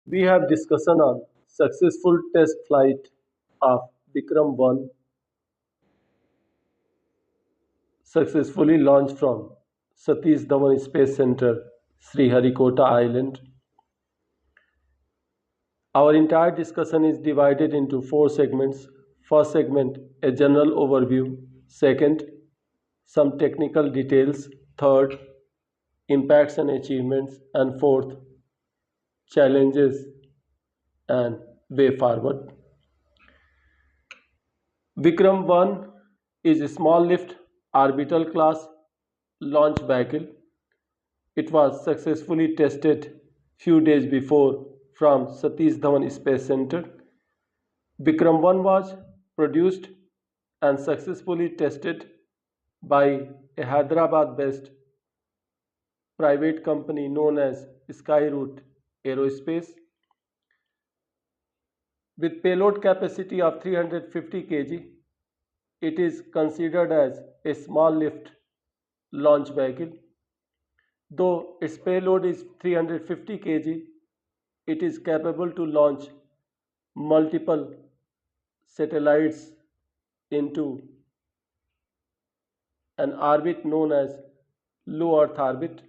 We have discussion on successful test flight of Vikram1 successfully launched from Satish Dhawan Space Center, Sriharikota Island. Our entire discussion is divided into four segments. First segment, a general overview. Second, some technical details. Third, impacts and achievements. And fourth, challenges and way forward. Vikram 1 is a small lift orbital class launch vehicle. It was successfully tested few days before from Satish Dhawan Space Center. Vikram 1 was produced and successfully tested by a Hyderabad based private company known as Skyroot Aerospace with payload capacity of 350 kg. It is considered as a small lift launch vehicle. Though its payload is 350 kg, it is capable to launch multiple satellites into an orbit known as low Earth orbit,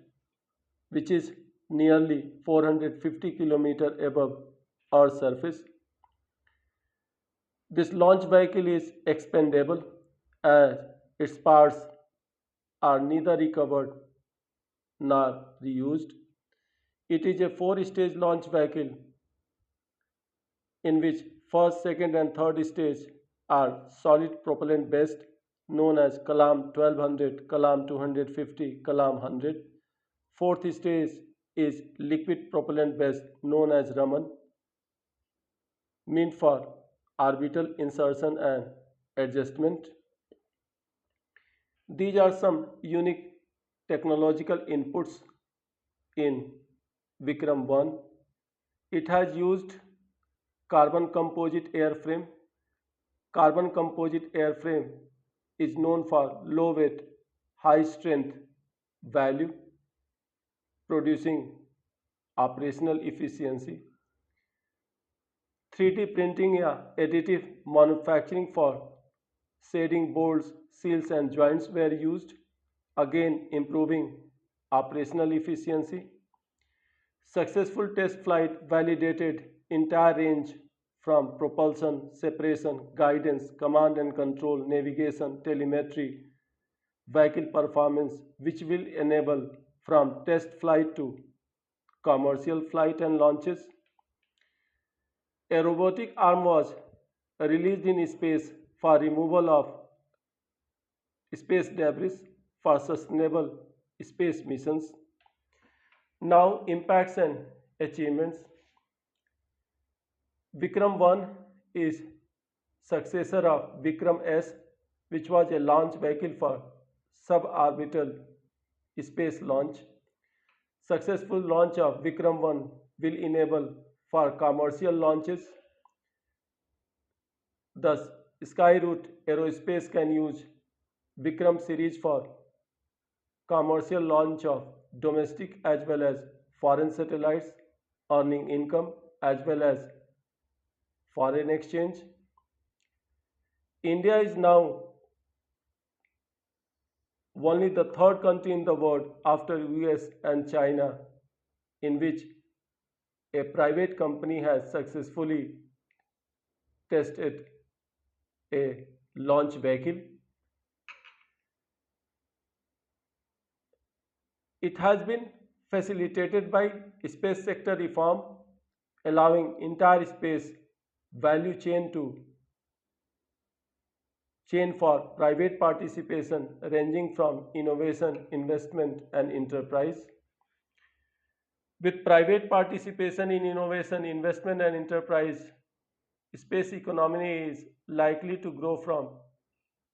which is nearly 450 km above Earth's surface. This launch vehicle is expendable as its parts are neither recovered nor reused. It is a four-stage launch vehicle in which first, second, and third stage are solid propellant based, known as Kalam 1200, Kalam 250, Kalam 100. Fourth stage is liquid propellant based, known as Raman, meant for orbital insertion and adjustment. These are some unique technological inputs in Vikram 1. It has used carbon composite airframe. Carbon composite airframe is known for low weight, high strength value, producing operational efficiency. 3D printing या additive manufacturing for shading bolts, seals and joints were used, again improving operational efficiency. Successful test flight validated entire range from propulsion, separation, guidance, command and control, navigation, telemetry, vehicle performance, which will enable from test flight to commercial flight and launches. A robotic arm was released in space for removal of space debris for sustainable space missions. Now, impacts and achievements. Vikram 1 is successor of Vikram S, which was a launch vehicle for suborbital space launch. Successful launch of Vikram 1 will enable for commercial launches. Thus, Skyroot Aerospace can use Vikram series for commercial launch of domestic as well as foreign satellites, earning income as well as foreign exchange. India is now only the third country in the world after US and China in which a private company has successfully tested a launch vehicle. It has been facilitated by space sector reform, allowing entire space value chain for private participation ranging from innovation, investment and enterprise. With private participation in innovation, investment and enterprise, space economy is likely to grow from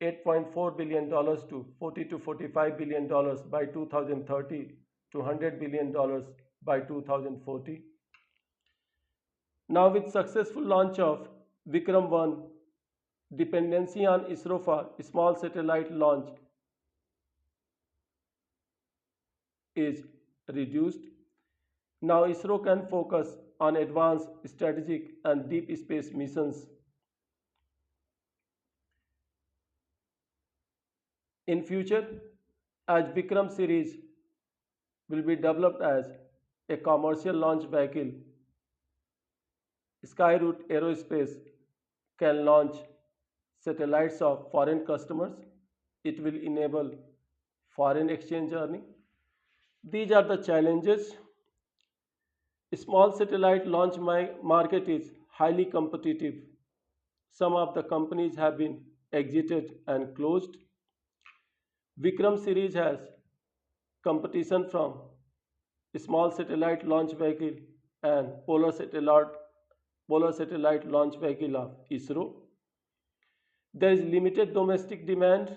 $8.4 billion to $40 to $45 billion by 2030 to $100 billion by 2040. Now with successful launch of Vikram 1, dependency on ISRO for small satellite launch is reduced. Now ISRO can focus on advanced strategic and deep space missions. In future, as Vikram series will be developed as a commercial launch vehicle, Skyroot Aerospace can launch satellites of foreign customers. It will enable foreign exchange earning. These are the challenges. Small satellite launch market is highly competitive. Some of the companies have been exited and closed. Vikram series has competition from small satellite launch vehicle and polar satellite launch vehicle of ISRO. There is limited domestic demand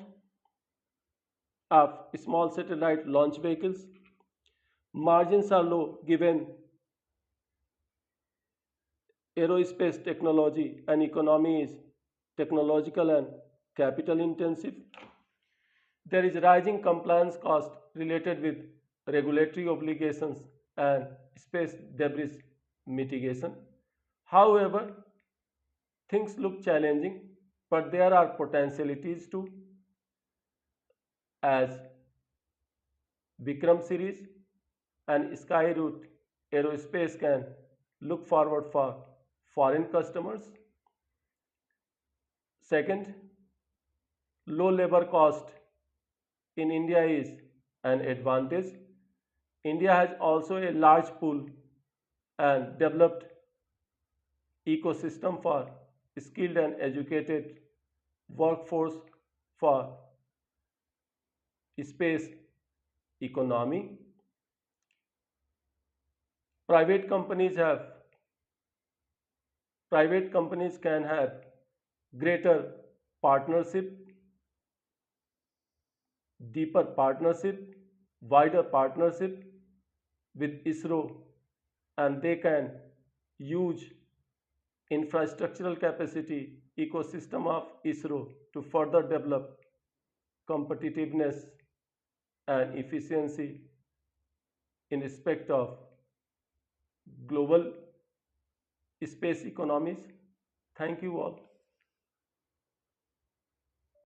of small satellite launch vehicles. Margins are low given aerospace technology and economy is technological and capital intensive. There is rising compliance cost related with regulatory obligations and space debris mitigation. However, things look challenging, but there are potentialities too, as Vikram series and Skyroot Aerospace can look forward for foreign customers. Second, low labor cost in India is an advantage. India has also a large pool and developed ecosystem for skilled and educated workforce for space economy. Private companies have Private companies can have greater partnership, deeper partnership, wider partnership with ISRO, and they can use infrastructural capacity ecosystem of ISRO to further develop competitiveness and efficiency in respect of global space economies. Thank you all.